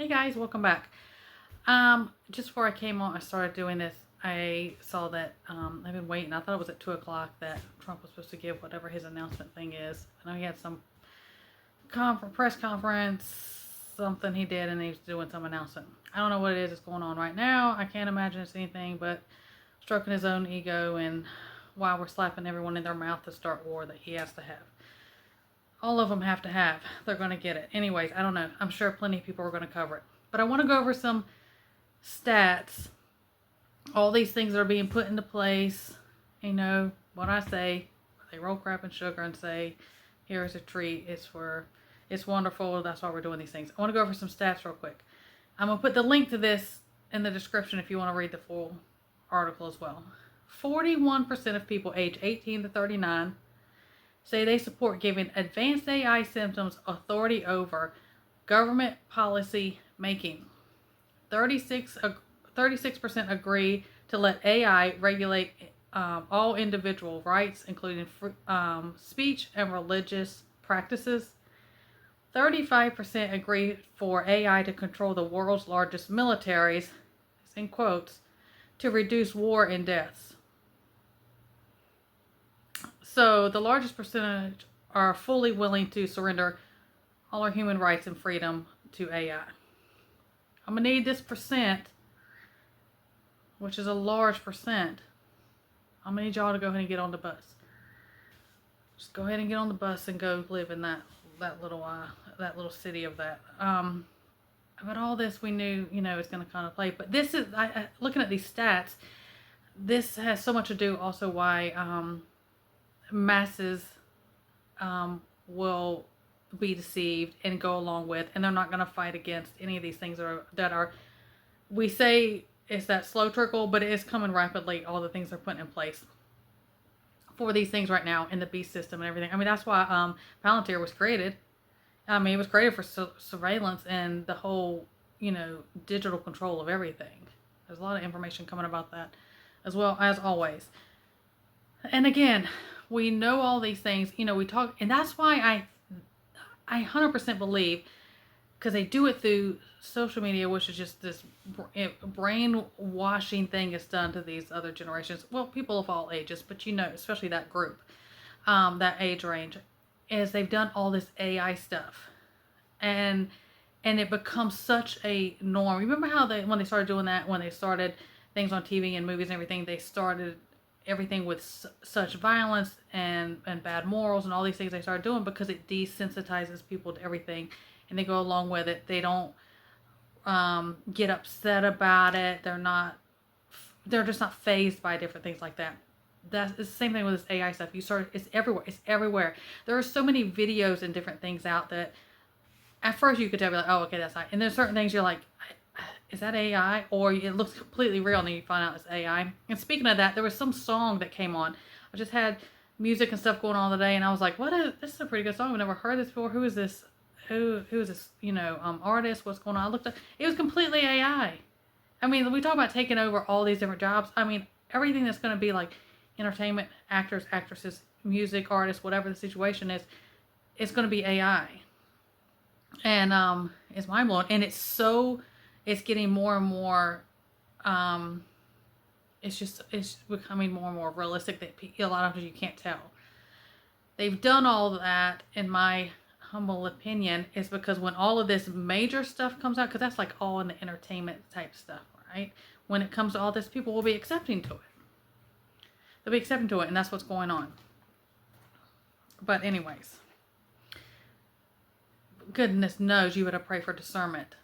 Hey guys, welcome back. Just before I came on, I started doing this. I saw that I've been waiting. I thought it was at 2 o'clock that Trump was supposed to give whatever his announcement thing is. I know he had some press conference, something he did, and he was doing some announcement. I don't know what it is that's going on right now. I can't imagine it's anything but stroking his own ego and while we're slapping everyone in their mouth to start war that he has to have. All of them have to have. They're going to get it. Anyways, I don't know. I'm sure plenty of people are going to cover it. But I want to go over some stats. All these things that are being put into place. You know, what I say. They roll crap and sugar and say, here's a treat. It's wonderful. That's why we're doing these things. I want to go over some stats real quick. I'm going to put the link to this in the description if you want to read the full article as well. 41% of people age 18 to 39 say they support giving advanced AI systems authority over government policy making. 36% agree to let AI regulate all individual rights, including speech and religious practices. 35% agree for AI to control the world's largest militaries, in quotes, to reduce war and deaths. So the largest percentage are fully willing to surrender all our human rights and freedom to AI. I'm going to need this percent, which is a large percent. I'm going to need y'all to go ahead and get on the bus. Just go ahead and get on the bus and go live in that little city of that. But all this we knew, is going to kind of play. But this is, looking at these stats, this has so much to do also why masses will be deceived and go along with, and they're not going to fight against any of these things that are we say it's that slow trickle, but it is coming rapidly. All the things they're putting in place for these things right now in the beast system and everything. I mean, that's why Palantir was created. I mean, it was created for surveillance and the whole, digital control of everything. There's a lot of information coming about that as well, as always. And again, we know all these things, we talk, and that's why I 100% believe, because they do it through social media, which is just this brainwashing thing is done to these other generations. Well, people of all ages, but especially that group, that age range, is they've done all this AI stuff, and it becomes such a norm. Remember how when they started doing that, when they started things on TV and movies and everything, they started everything with such violence and bad morals and all these things they started doing because it desensitizes people to everything, and they go along with it. They don't get upset about it. They're just not fazed by different things like that. It's the same thing with this AI stuff. It's everywhere. It's everywhere. There are so many videos and different things out that at first you could tell, like, oh, okay, that's not. And there's certain things you're like, is that AI? Or it looks completely real and then you find out it's AI. And speaking of that, there was some song that came on. I just had music and stuff going on today, and I was like, this is a pretty good song. I've never heard this before. Who is this? Who is this, artist? What's going on? I looked up. It was completely AI. I mean, we talk about taking over all these different jobs. I mean, everything that's going to be like entertainment, actors, actresses, music, artists, whatever the situation is, it's going to be AI. And it's mind blowing. And it's getting more and more, it's becoming more and more realistic that a lot of times you can't tell. They've done all that, in my humble opinion, is because when all of this major stuff comes out, because that's like all in the entertainment type stuff, right? When it comes to all this, people will be accepting to it. They'll be accepting to it, and that's what's going on. But anyways, goodness knows you better pray for discernment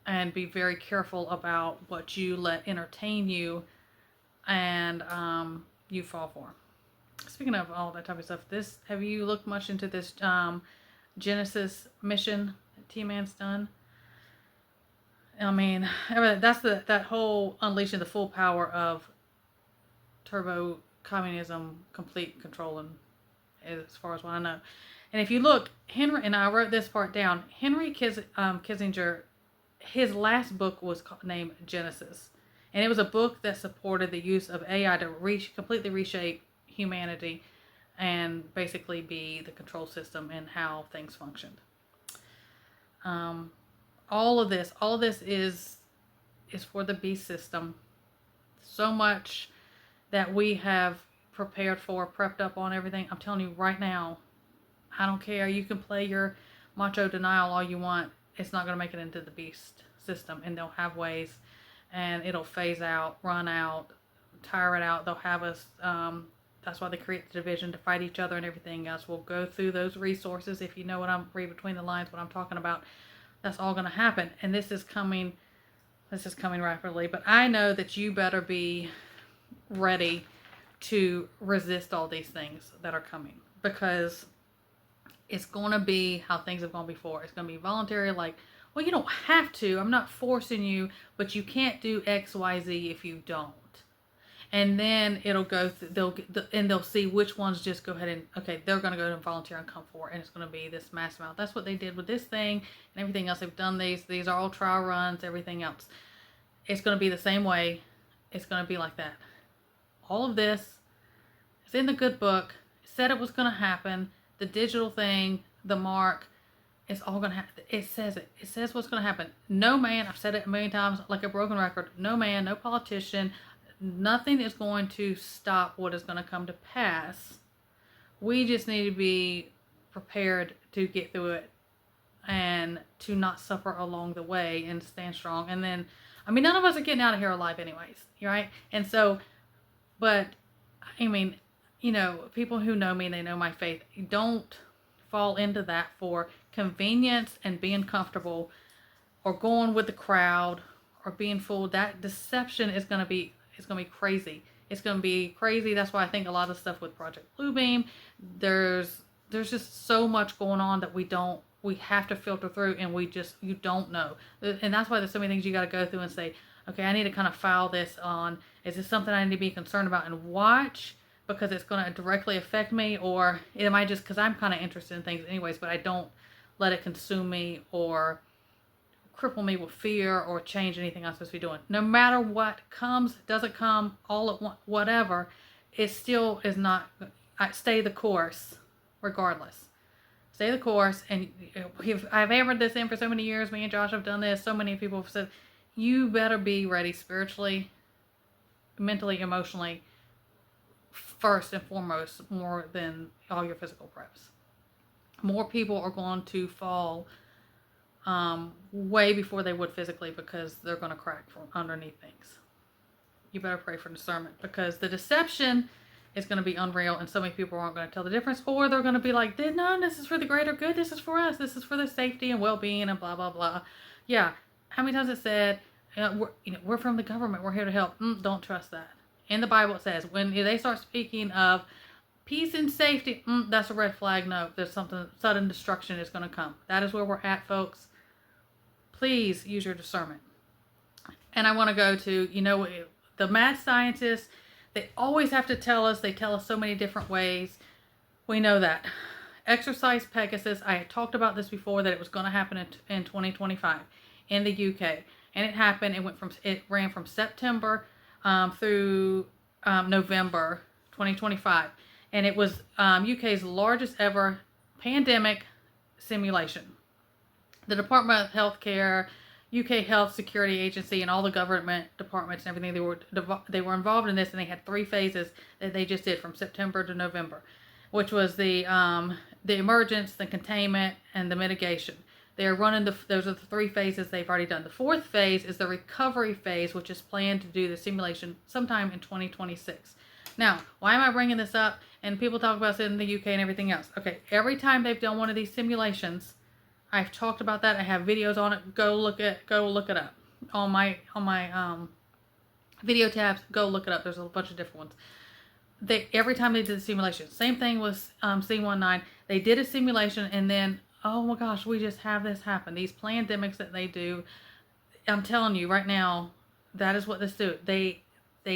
and be very careful about what you let entertain you and you fall for. Speaking of all that type of stuff, have you looked much into this Genesis mission that T-Man's done? I mean, that's that whole unleashing the full power of turbo communism, complete control, and as far as what I know. And if you look, Henry, and I wrote this part down, Henry Kissinger, his last book was named Genesis. And it was a book that supported the use of AI to completely reshape humanity and basically be the control system in how things functioned. all of this is for the beast system. So much that we have prepared for, prepped up on everything. I'm telling you right now, I don't care. You can play your macho denial all you want. It's not going to make it into the beast system, and they'll have ways, and it'll phase out, run out, tire it out. They'll have us. That's why they create the division to fight each other and everything else. We'll go through those resources. If you know what I'm read between the lines, what I'm talking about, that's all going to happen. And this is coming. This is coming rapidly. But I know that you better be ready to resist all these things that are coming, because it's going to be how things have gone before. It's going to be voluntary, like, well, you don't have to. I'm not forcing you, but you can't do X, Y, Z if you don't. And then it'll go through, they'll see which ones just go ahead and, okay, they're going to go and volunteer and come forward, and it's going to be this mass amount. That's what they did with this thing and everything else. They've done these are all trial runs, everything else. It's going to be the same way. It's going to be like that. All of this is in the good book. It said it was going to happen. The digital thing, the mark, it's all going to happen. It says it. It says what's going to happen. No man, I've said it a million times like a broken record, no man, no politician, nothing is going to stop what is going to come to pass. We just need to be prepared to get through it and to not suffer along the way and stand strong. And then, I mean, none of us are getting out of here alive anyways, right? And so, but, I mean, you know, people who know me, they know my faith. Don't fall into that for convenience and being comfortable or going with the crowd or being fooled. That deception is going to be, it's going to be crazy. It's going to be crazy. That's why I think a lot of stuff with Project Bluebeam, there's just so much going on that we have to filter through, and you don't know. And that's why there's so many things you got to go through and say, okay, I need to kind of file this on. Is this something I need to be concerned about and watch because it's going to directly affect me? Or am I just, because I'm kind of interested in things anyways, but I don't let it consume me or cripple me with fear or change anything I'm supposed to be doing. No matter what comes, doesn't come, all at once, whatever, it still is not, I stay the course regardless. Stay the course. And I've hammered this in for so many years. Me and Josh have done this. So many people have said, you better be ready spiritually, mentally, emotionally, first and foremost, more than all your physical preps. More people are going to fall way before they would physically because they're going to crack from underneath things. You better pray for discernment, because the deception is going to be unreal, and so many people aren't going to tell the difference, or they're going to be like, no, this is for the greater good, this is for us, this is for the safety and well-being and blah, blah, blah. Yeah, how many times it said, we're from the government, we're here to help. Don't trust that. In the Bible it says, when they start speaking of peace and safety, that's a red flag. No, there's something, sudden destruction is going to come. That is where we're at, folks. Please use your discernment. And I want to go to, the mad scientists, they always have to tell us, they tell us so many different ways. We know that. Exercise Pegasus, I had talked about this before, that it was going to happen in 2025 in the UK. And it happened. It ran from September through November 2025. And it was UK's largest ever pandemic simulation. The Department of Healthcare, UK Health Security Agency, and all the government departments and everything, they were involved in this, and they had 3 phases that they just did from September to November, which was the emergence, the containment, and the mitigation. They are running those are the 3 phases they've already done. The 4th phase is the recovery phase, which is planned to do the simulation sometime in 2026. Now, why am I bringing this up? And people talk about it in the UK and everything else. Okay, every time they've done one of these simulations, I've talked about that. I have videos on it. Go look it up on my video tabs. Go look it up. There's a bunch of different ones. Every time they did the simulation, same thing with C19. They did a simulation, and then, oh my gosh, we just have this happen. These pandemics that they do, I'm telling you right now, that is what this do. They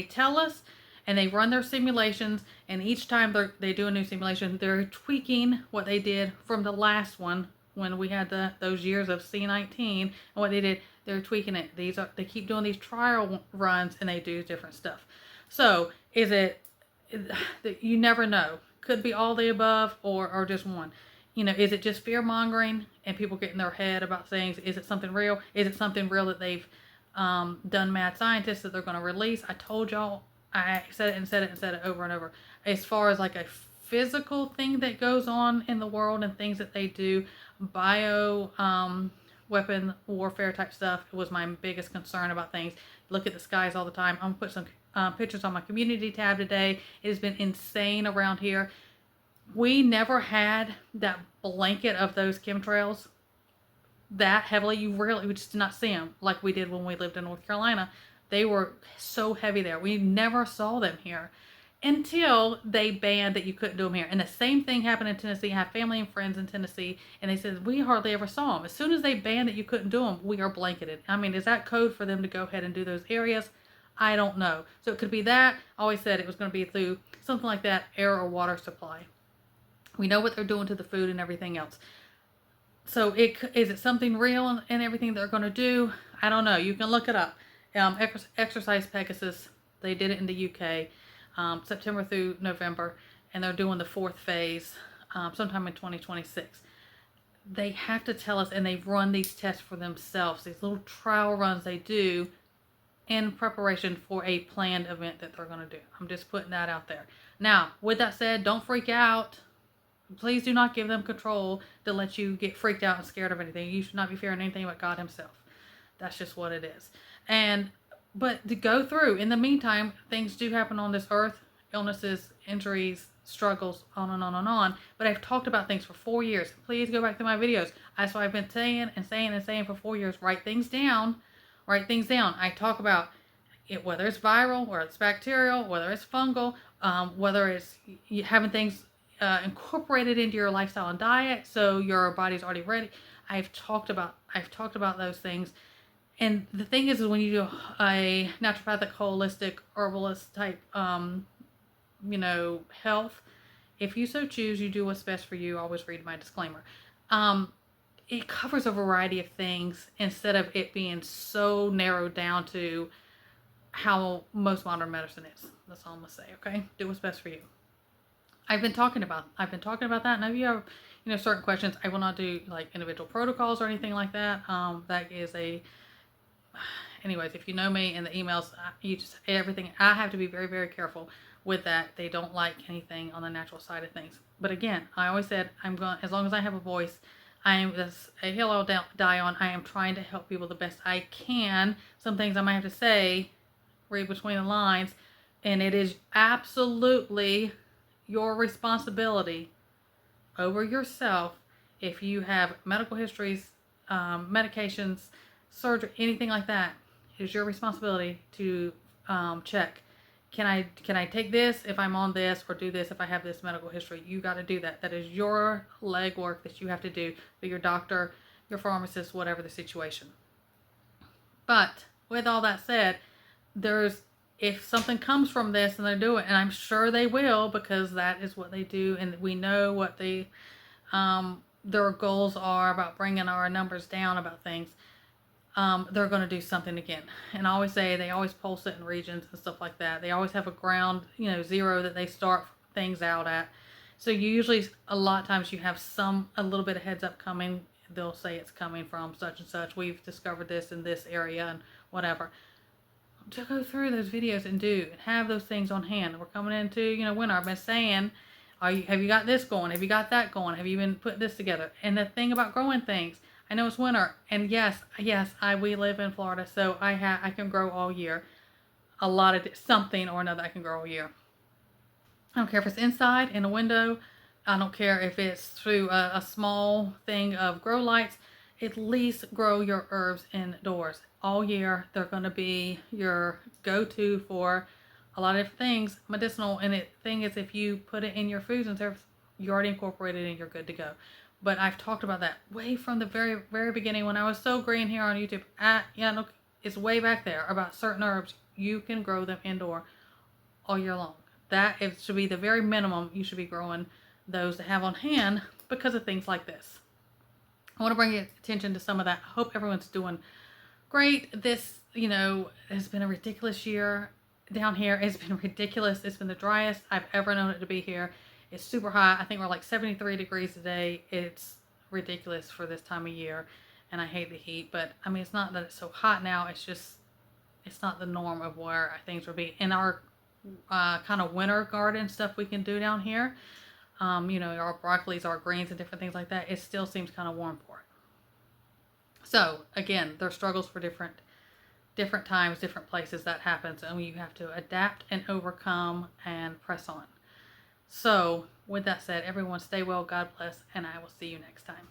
tell us, and they run their simulations, and each time they do a new simulation, they're tweaking what they did from the last one when we had those years of C19, and what they did, they're tweaking it. They keep doing these trial runs, and they do different stuff. So you never know. Could be all the above or just one. Is it just fear mongering? and people get in their head about things. Is it something real? Is it something real that they've done mad scientists that they're going to release? I told y'all, I said it and said it and said it over and over. As far as like a physical thing that goes on in the world and things that they do, bio weapon warfare type stuff was my biggest concern about things. Look at the skies all the time. I'm going to put some pictures on my community tab today. It has been insane around here. We never had that blanket of those chemtrails that heavily. We just did not see them like we did when we lived in North Carolina. They were so heavy there. We never saw them here until they banned that you couldn't do them here. And the same thing happened in Tennessee. I have family and friends in Tennessee, and they said we hardly ever saw them. As soon as they banned that you couldn't do them, we are blanketed. I mean, is that code for them to go ahead and do those areas? I don't know. So it could be that. I always said it was going to be through something like that, air or water supply. We know what they're doing to the food and everything else. So is it something real and everything they're going to do? I don't know. You can look it up. Exercise Pegasus, they did it in the UK, September through November, and they're doing the 4th phase sometime in 2026. They have to tell us, and they've run these tests for themselves, these little trial runs they do in preparation for a planned event that they're going to do. I'm just putting that out there. Now, with that said, don't freak out. Please do not give them control to let you get freaked out and scared of anything. You should not be fearing anything but God himself. That's just what it is. But to go through, in the meantime, things do happen on this earth. Illnesses, injuries, struggles, on and on and on. But I've talked about things for 4 years. Please go back to my videos. That's what I've been saying and saying and saying for 4 years. Write things down. Write things down. I talk about it, whether it's viral, whether it's bacterial, whether it's fungal, whether it's you having things incorporated into your lifestyle and diet, so your body's already ready. I've talked about those things. And the thing is when you do a naturopathic, holistic, herbalist type, health, if you so choose, you do what's best for you. Always read my disclaimer. It covers a variety of things instead of it being so narrowed down to how most modern medicine is. That's all I'm gonna say. Okay, do what's best for you. I've been talking about that. And if you have, certain questions, I will not do like individual protocols or anything like that. Anyways, if you know me and the emails, everything. I have to be very, very careful with that. They don't like anything on the natural side of things. But again, I always said as long as I have a voice, a hill I'll die on. I am trying to help people the best I can. Some things I might have to say, read between the lines, and it is absolutely your responsibility over yourself if you have medical histories, medications, surgery, anything like that. It is your responsibility to check. Can I take this if I'm on this, or do this if I have this medical history? You got to do that. That is your legwork that you have to do for your doctor, your pharmacist, whatever the situation. But with all that said, if something comes from this and they do it, and I'm sure they will, because that is what they do, and we know what their goals are about bringing our numbers down about things, they're going to do something again. And I always say they always pulse it in regions and stuff like that. They always have a ground, zero that they start things out at. So usually, a lot of times you have a little bit of heads up coming. They'll say it's coming from such and such. We've discovered this in this area and whatever. To go through those videos and have those things on hand. We're coming into winter. I've been saying, have you got this going? Have you got that going? Have you been putting this together? And the thing about growing things, I know it's winter, and yes, we live in Florida, so I can grow all year. A lot of something or another I can grow all year. I don't care if it's inside in a window. I don't care if it's through a small thing of grow lights. At least grow your herbs indoors. All year, they're going to be your go-to for a lot of different things, medicinal. And the thing is, if you put it in your foods and service, you already incorporated it and you're good to go. But I've talked about that way from the very, very beginning when I was so green here on YouTube. It's way back there about certain herbs. You can grow them indoor all year long. Should be the very minimum you should be growing those to have on hand because of things like this. I want to bring your attention to some of that. I hope everyone's doing great. This, has been a ridiculous year down here. It's been ridiculous. It's been the driest I've ever known it to be here. It's super hot. I think we're like 73 degrees today. It's ridiculous for this time of year, and I hate the heat. But I mean, it's not that it's so hot now. It's just it's not the norm of where things would be in our kind of winter garden stuff we can do down here. Our broccolis, our greens, and different things like that. It still seems kind of warm for it. So again, there's struggles for different times, different places that happens, and you have to adapt and overcome and press on. So with that said, everyone stay well, God bless, and I will see you next time.